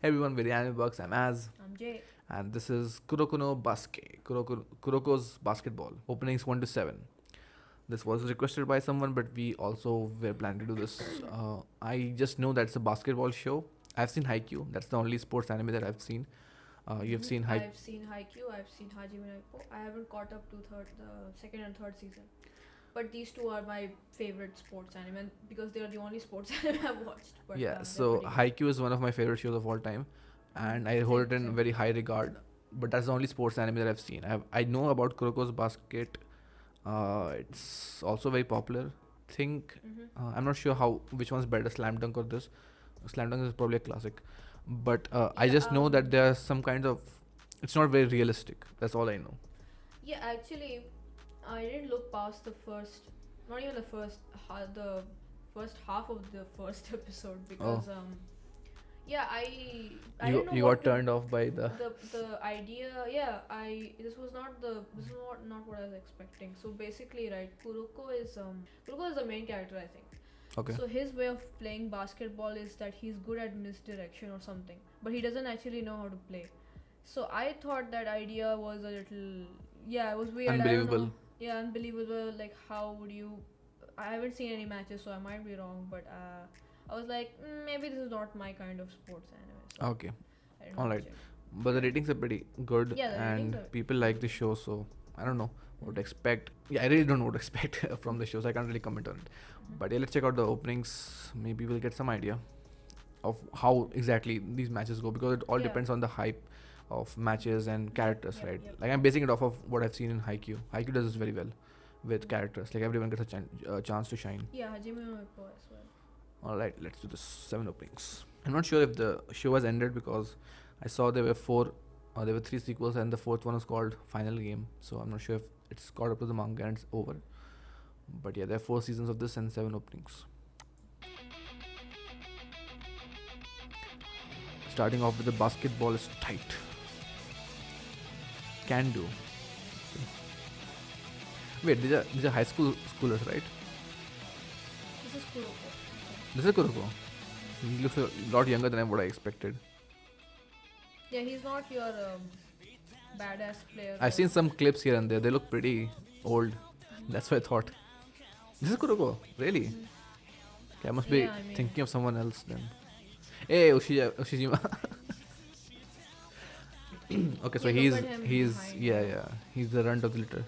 Hey everyone, very anime bucks. I'm Az, I'm Jay. and this is Kuroko No Basket. Kuroko's basketball openings 1 to 7. This was requested by someone, but we also were planning to do this. I just know that's a basketball show. I've seen Haikyuu. That's the only sports anime that I've seen. You've seen I've seen Haikyuu, I've seen Hajime no Ippo. I haven't caught up to the second and third season. But these two are my favorite sports anime because they are the only sports anime I've watched. But Yeah, they're so pretty good. Haikyuu is one of my favorite shows of all time, and I hold it in Same. very high regard. But that's the only sports anime that I've seen. I know about Kuroko's basket. It's also very popular. Think I'm not sure how which one's better, Slam Dunk or this. Slam Dunk is probably a classic, but I Yeah, just know that there are some kinds of. It's not very realistic. That's all I know. yeah, actually, I didn't look past the first, not even the first half of the first episode Oh, because yeah, I didn't you know you what got to turned off by the. the idea. Yeah, I this is not what I was expecting. So basically, right, Kuroko is the main character, I think. Okay. So his way of playing basketball is that he's good at misdirection or something, but he doesn't actually know how to play. So I thought that idea was a little, yeah, it was weird. I don't know. Unbelievable. Yeah, unbelievable. Like, how would you? I haven't seen any matches, so I might be wrong, but I was like, maybe this is not my kind of sports anime, so Okay. I didn't All watch right. it. But the ratings are pretty good, Yeah, the ratings and are. people like the show, so I don't know what to expect. Yeah, I really don't know what to expect from the show, so I can't really comment on it. But yeah, let's check out the openings. Maybe we'll get some idea of how exactly these matches go, because it all Yeah. depends on the hype of matches and Yep, characters, yep, right? yep. Like I'm basing it off of what I've seen in Haikyuu. Haikyuu does this very well with Mhm. characters. Like everyone gets a chance to shine. Yeah, Hajime no Ippo as well. All right, let's do the 7 openings. I'm not sure if the show has ended because I saw there were there were three sequels, and the fourth one is called Final Game. So I'm not sure if it's caught up to the manga and it's over. But yeah, there are 4 seasons of this and 7 openings. Starting off with the basketball is tight. Can do. Wait, these are high schoolers, right? This is Kuroko. This is Kuroko. He looks a lot younger than what I expected. Yeah, he's not your badass player. I've seen some clips here and there. They look pretty old. That's what I thought. This is Kuroko, really? Okay, I must be Yeah, I mean, thinking of someone else then. Hey, Ushijima. Okay, so yeah, look at him he's behind. yeah, he's the runt of the litter.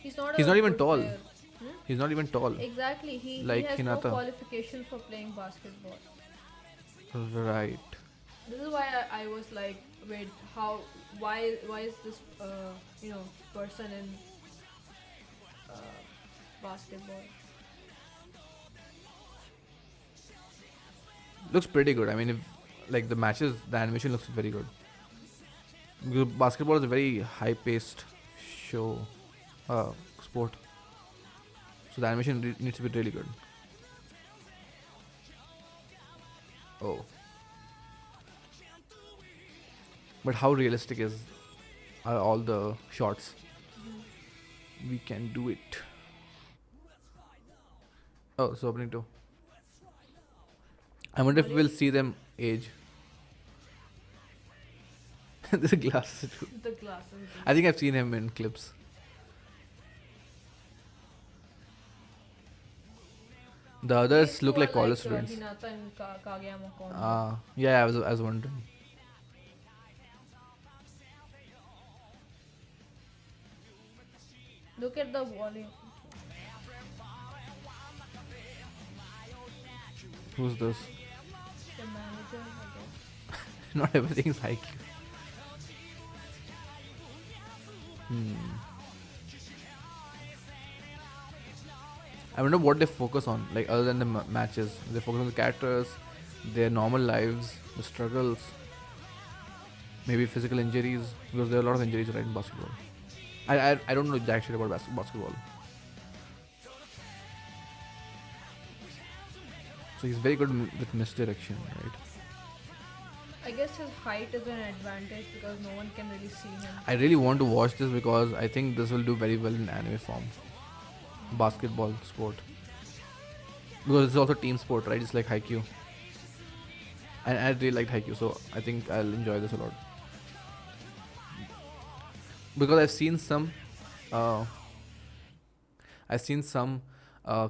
He's not He's a not even good tall. player. Hmm? He's not even tall. Exactly. He Like has no Hinata. qualifications for playing basketball. Right. This is why I was like, wait, how? Why is this person in uh, basketball? Looks pretty good. I mean, if like the matches, the animation looks very good. Because basketball is a very high-paced show, uh, sport. So the animation needs to be really good. Oh, but how realistic is are all the shots? We can do it. Oh, so opening too. I wonder if Sorry, we'll see them age. The glasses too. the glasses. I think I've seen him in clips. The These others two look are like college like students. Hinata and Kageyama combo. Ah, yeah, I was wondering. Look at the volume. Who's this? The manager, I guess. Not everything is IQ. Hmm. I wonder what they focus on, like other than the matches. They focus on the characters, their normal lives, the struggles, maybe physical injuries, because there are a lot of injuries right in basketball. I don't know jack shit about basketball. So he's very good with misdirection, right? I guess his height is an advantage because no one can really see him. I really want to watch this because I think this will do very well in anime form. Basketball sport. Because it's also team sport, right? It's like Haikyuu. And I really liked Haikyuu, so I think I'll enjoy this a lot because uh, I've seen some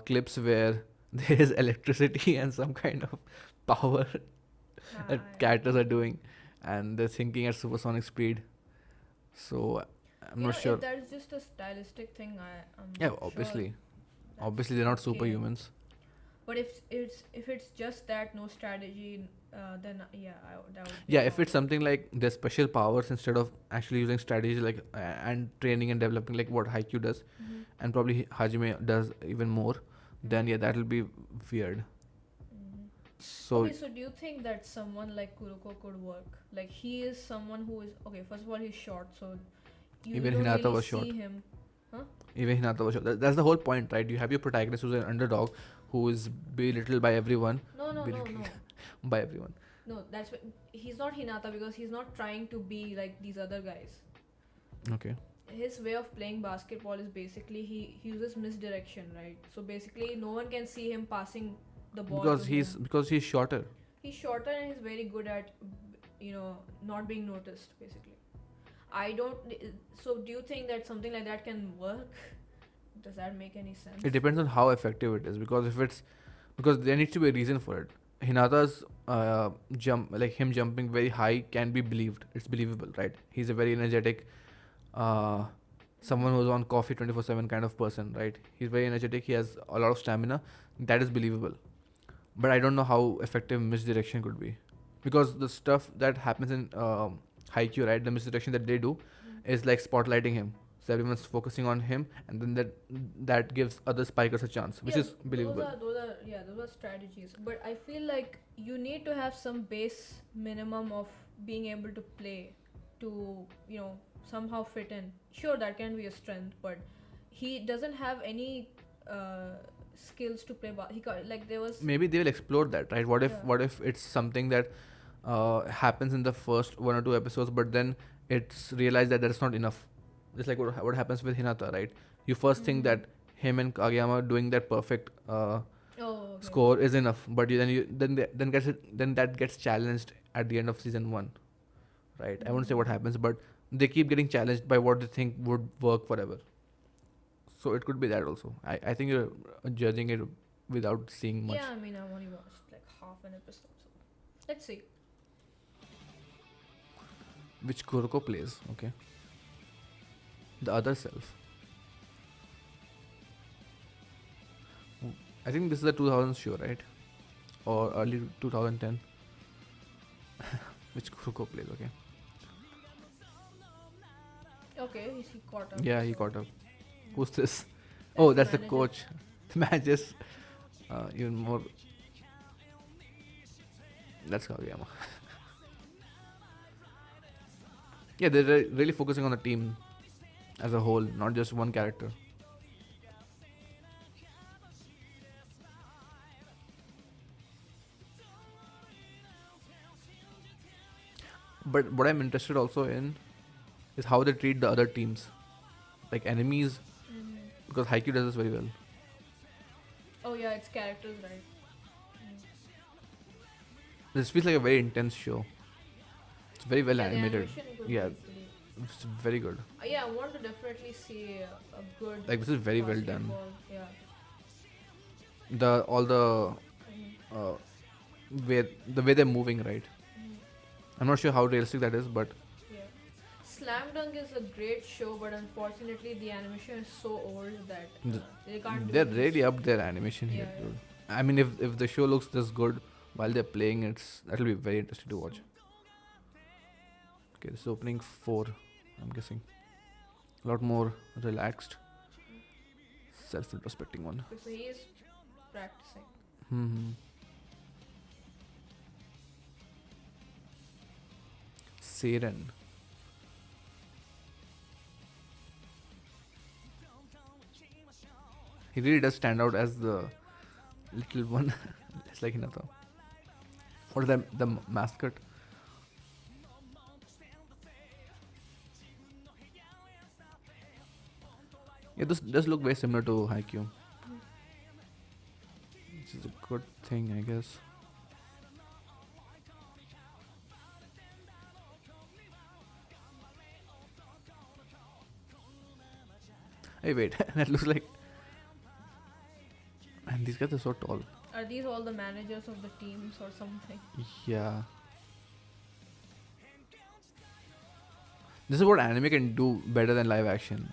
clips where there is electricity and some kind of power that characters are doing, and they're thinking at supersonic speed. So I'm You not know, if sure. that's just a stylistic thing, I'm Yeah, sure obviously, that's they're not okay. superhumans. But if it's just that, no strategy, then yeah, that would be a Yeah, if it's problem. something like their special powers instead of actually using strategy like and training and developing like what Haikyuu does, Mm-hmm. and probably Hajime does even more, then yeah, that'll be weird. Mm-hmm. So Okay, so do you think that someone like Kuroko could work? Like he is someone who is okay. First of all, he's short, so you even don't Hinata really was see short. him. Huh? Even Hinata was short. That's the whole point, right? You have your protagonist who's an underdog, who is belittled by everyone, No, no, no, belittled no. by everyone. No, that's what, he's not Hinata because he's not trying to be like these other guys. Okay. His way of playing basketball is basically he uses misdirection, right? So basically, no one can see him passing the ball to him. Because he's shorter. He's shorter and he's very good at, not being noticed. Basically, I don't. So do you think that something like that can work? Does that make any sense? It depends on how effective it is, because if it's because there needs to be a reason for it. Hinata's jump, like him jumping very high, can be believed. It's believable, right? He's a very energetic, uh, someone who's on coffee 24/7 kind of person, right? He's very energetic. He has a lot of stamina. That is believable. But I don't know how effective misdirection could be, because the stuff that happens in Haikyuu, right? The misdirection that they do Mm. is like spotlighting him. So everyone's focusing on him, and then that gives other spikers a chance, which Yeah, is believable. those are strategies. But I feel like you need to have some base minimum of being able to play to somehow fit in. Sure, that can be a strength, but he doesn't have any uh, skills to play. He got, like there was Maybe they will explore that, right? What if yeah. it's something that happens in the first 1 or 2 episodes, but then it's realized that that's not enough. Just like what happens with Hinata, right? You first think Mm-hmm. that him and Kageyama doing that perfect Oh, okay. score is enough, but then that gets challenged at the end of season 1, right? I won't say what Mm-hmm. happens, but they keep getting challenged by what they think would work forever. So it could be that also. I think you're judging it without seeing Yeah, much. I mean, I've only watched like half an episode, so let's see. Which Kuroko plays, okay? The other self. I think this is a 2000s show, right? Or early 2010. Which Kuroko plays, okay? Okay, he caught up. Yeah, he So caught up. Who's this? that's Oh, the that's the manager. coach. The match is even more. That's Kageyama. Yeah, they're really focusing on the team as a whole, not just one character. But what I'm interested also in is how they treat the other teams, like enemies, Mm-hmm. because Haikyuu does this very well. Oh yeah, it's characters, right? Mm. This feels like a very intense show. It's very well Yeah, the animated. animation could Yeah, be pretty. it's very good. Yeah, I want to definitely see a good Like this is very well done. basketball. Yeah. The all the Mm-hmm. uh, the way they're moving, right? Mm-hmm. I'm not sure how realistic that is, but Yeah. Slam Dunk is a great show, but unfortunately the animation is so old that th- they can't do they're it really justice. up their animation Yeah, here, yeah. dude. I mean, if the show looks this good while they're playing, that'll be very interesting to watch. Okay, this is opening 4. I'm guessing a lot more relaxed, self-introspecting one. Okay, so he is practicing. Hmm. Seiren. He really does stand out as the little one. It's like Hinata. What is that? The mascot. Yeah, this does look very similar to Haikyuu, which is a good thing, I guess. Hey, wait, that looks like. And these guys are so tall. Are these all the managers of the teams or something? Yeah. This is what anime can do better than live action.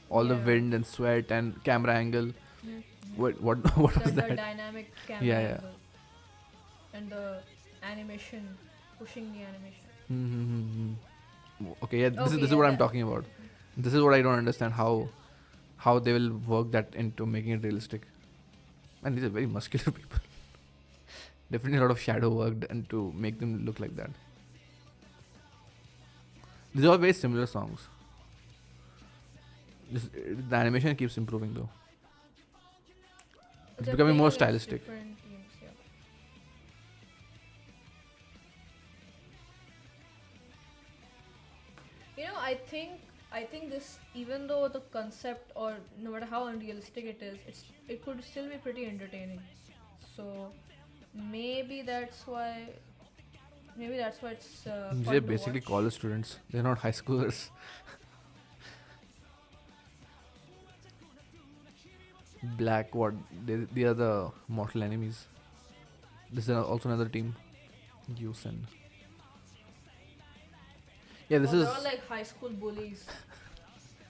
All the Yeah. wind and sweat and camera angle. Mhm. What what was The that? dynamic camera Yeah, yeah. angle and the animation, pushing the animation. Mm-hmm. Okay, yeah. This is Okay, this is yeah, what I'm that. talking about. This is what I don't understand how they will work that into making it realistic. And these are very muscular people. Definitely a lot of shadow work done to make them look like that. These are all very similar songs. The animation keeps improving though. It's They're becoming playing more against stylistic. different teams, yeah. I think this, even though the concept, or no matter how unrealistic it is, it could still be pretty entertaining. So maybe that's why it's They're fun to basically watch. college students. They're not high schoolers. Black, what? They are the mortal enemies. This is also another team. Yusen. Yeah, this Oh, they're all is. like high school bullies.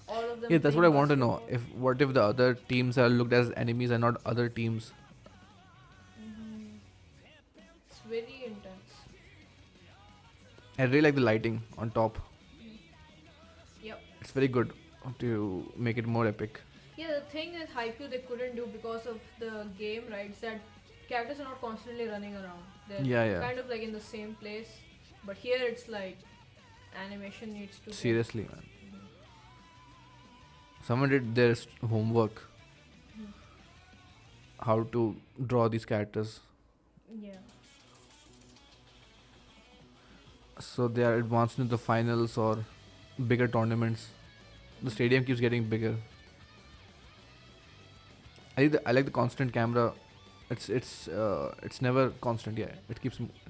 All of them Yeah, that's what I playing want to know. basketball. What if the other teams are looked as enemies and not other teams? Hmm. It's very intense. I really like the lighting on top. Yep. It's very good to make it more epic. Yeah, the thing is, Haikyuu they couldn't do because of the game, right? Is that characters are not constantly running around. They're Yeah, yeah. kind of like in the same place. But here it's like animation needs to go. Seriously, man. Mhm. Someone did their homework. Mhm. How to draw these characters. Yeah. So they are advanced into the finals or bigger tournaments. The stadium keeps getting bigger. I like the constant camera. It's never constant. Yeah, it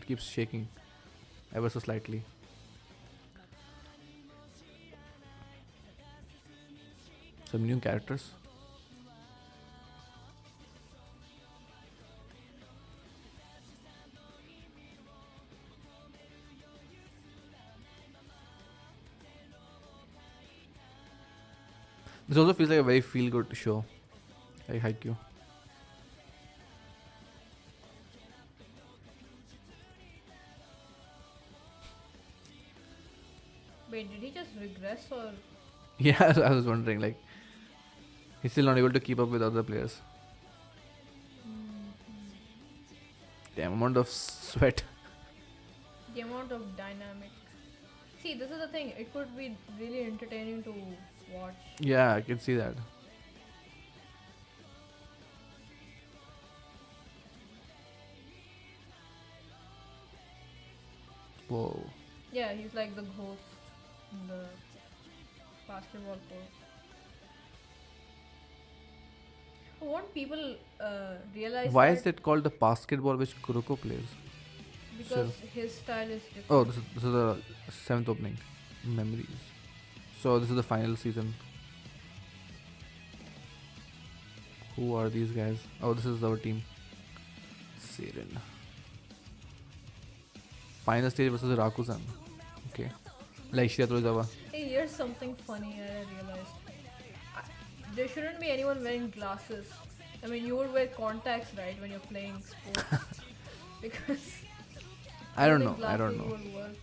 keeps shaking, ever so slightly. Some new characters. This also feels like a very feel good show, like Haikyuu. Wait, did he just regress or? Yeah, I was wondering, like, he's still not able to keep up with other players. Damn amount of sweat. The amount of dynamic. See, this is the thing. It could be really entertaining to watch. Yeah, I can see that. Whoa. Yeah, he's like the ghost in the basketball court. Won't people realize Why that? is it called the basketball which Kuroko plays? Because his style is different. Oh, this is the seventh opening. Memories. So this is the final season. Who are these guys? Oh, this is our team. Seiren. Final stage versus Rakusan. Okay. Like Shira Tozawa. Hey, here's something funny I realized. There shouldn't be anyone wearing glasses. I mean, you would wear contacts, right, when you're playing sports? Because I don't think know. I don't glasses know. would work.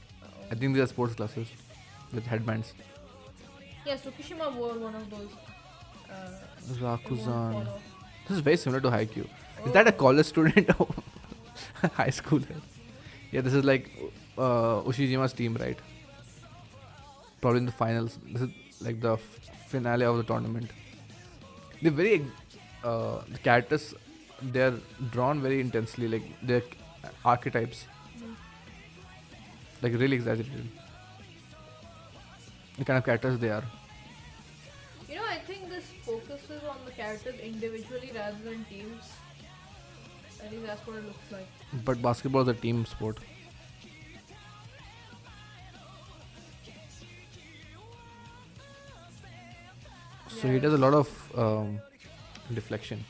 I think these are sports glasses with headbands. Yeah, Tsukishima wore one of those. It won't Rakuzan. fall off. This is very similar to Haikyuu. Is that a college student or high schooler? Yeah, this is like Ushijima's team, right? Probably in the finals. This is like the finale of the tournament. They're very the characters. They're drawn very intensely, like they're archetypes, like really exaggerated. The kind of characters they are. You know, I think this focuses on the characters individually rather than teams. I think that's what it looks like. But basketball is a team sport. So he does a lot of deflection.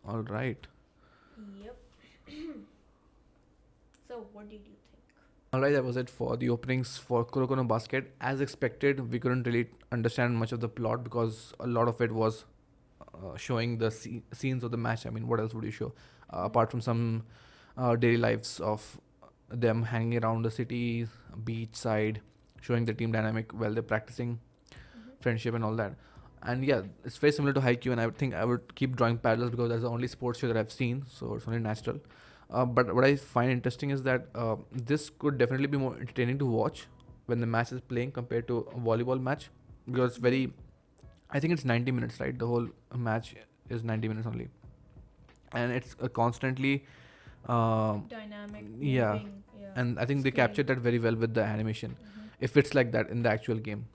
All right. Yep. So, what did you think? Alright, that was it for the openings for Kuroko no Basket. As expected, we couldn't really understand much of the plot because a lot of it was showing the scenes of the match. I mean, what else would you show? Apart from some daily lives of them hanging around the city, beach side, showing the team dynamic while they're practicing, friendship and all that. And yeah, it's very similar to Haikyuu, and I would think I would keep drawing parallels because that's the only sports show that I've seen, so it's only natural. But what I find interesting is that this could definitely be more entertaining to watch when the match is playing compared to a volleyball match because it's very. I think it's 90 minutes, right? The whole match is 90 minutes only, and it's constantly. Dynamic, Yeah, moving, yeah. and I think they Speed. captured that very well with the animation. If it's like that in the actual game,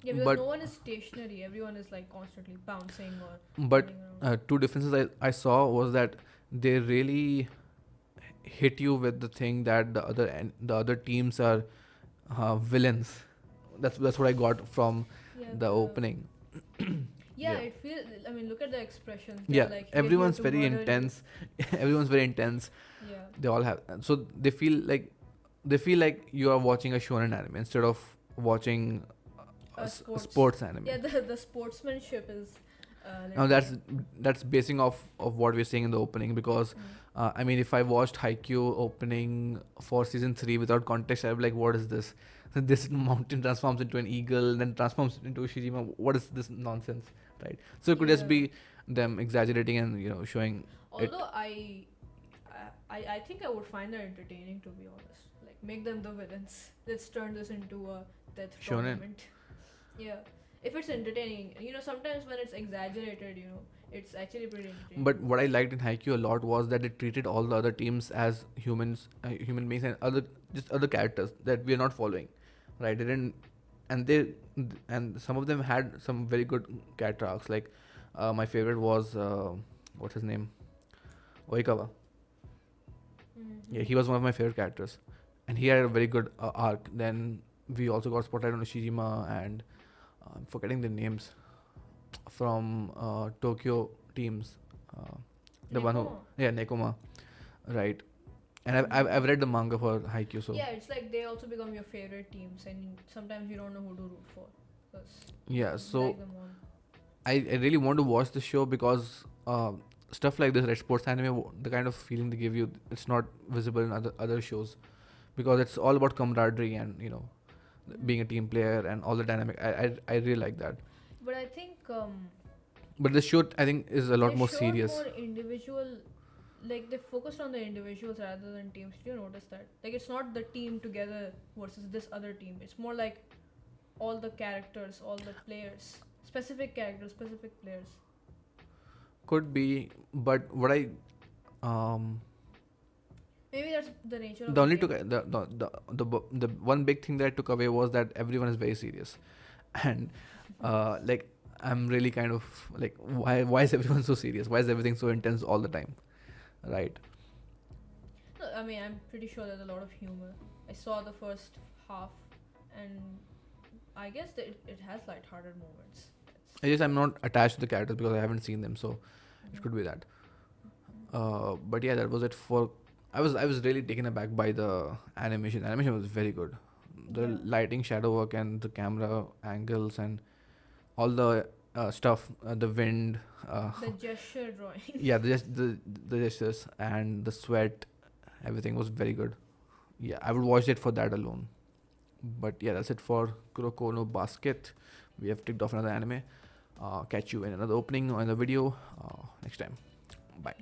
Yeah, because but no one is stationary. Everyone is like constantly bouncing or but running around. two differences I saw was that they really hit you with the thing that the other teams are villains. That's what I got from Yeah, the opening. yeah, Yeah. it feels. I mean, look at the expressions. Yeah, They're like, "We're here everyone's to very murder you." intense. Everyone's very intense. Yeah. They all have, so they feel like you are watching a shonen anime instead of watching sports anime. Yeah, the sportsmanship is. Now little- that's basing off of what we're seeing in the opening because I mean if I watched Haikyuu opening for season 3 without context I'd be like what is this? This mountain transforms into an eagle then transforms into Shijima. What is this nonsense, right? So it could just Yeah. be them exaggerating and showing it. Although I think I would find that entertaining, to be honest. Like, make them the villains. Let's turn this into a death Shonen. tournament. Yeah. If it's entertaining, sometimes when it's exaggerated, it's actually pretty entertaining. But what I liked in Haikyuu a lot was that it treated all the other teams as human beings and other characters that we are not following, right? They didn't, and some of them had some very good character arcs. Like my favorite was what's his name, Oikawa. Yeah, he was one of my favorite characters, and he had a very good arc. Then we also got spotlight on Shijima and I'm forgetting the names from Tokyo teams. The one who, Nekoma. yeah, Nekoma, right? And I've read the manga for Haikyuu, so Yeah, it's like they also become your favorite teams, and sometimes you don't know who to root for. 'Cause yeah. you So like them all. I really want to watch the show because stuff like this, right? Sports anime, the kind of feeling they give you, it's not visible in other shows because it's all about camaraderie and being a team player and all the dynamic. I really like that. But I think But the show I think is a lot they more showed serious. more individual, like they focused on the individuals rather than teams. Did you notice that? Like, it's not the team together versus this other team. It's more like all the characters, all the players, specific characters, specific players. Could be, but what I Maybe that's the nature of the only game. took the one big thing that I took away was that everyone is very serious, and like I'm really kind of like why is everyone so serious? Why is everything so intense all the time, right? No, I mean, I'm pretty sure there's a lot of humor. I saw the first half, and I guess that it has lighthearted moments. I guess I'm not attached to the characters because I haven't seen them, so it could be that. But yeah, that was it for. I was really taken aback by the animation. Animation was very good. The Yeah. lighting, shadow work, and the camera angles and all the stuff, the wind, The gesture drawing. yeah, the gestures and the sweat, everything was very good. Yeah, I would watch it for that alone. But yeah, that's it for Kuroko no Basket. We have ticked off another anime. Catch you in another opening or in the video next time. Bye.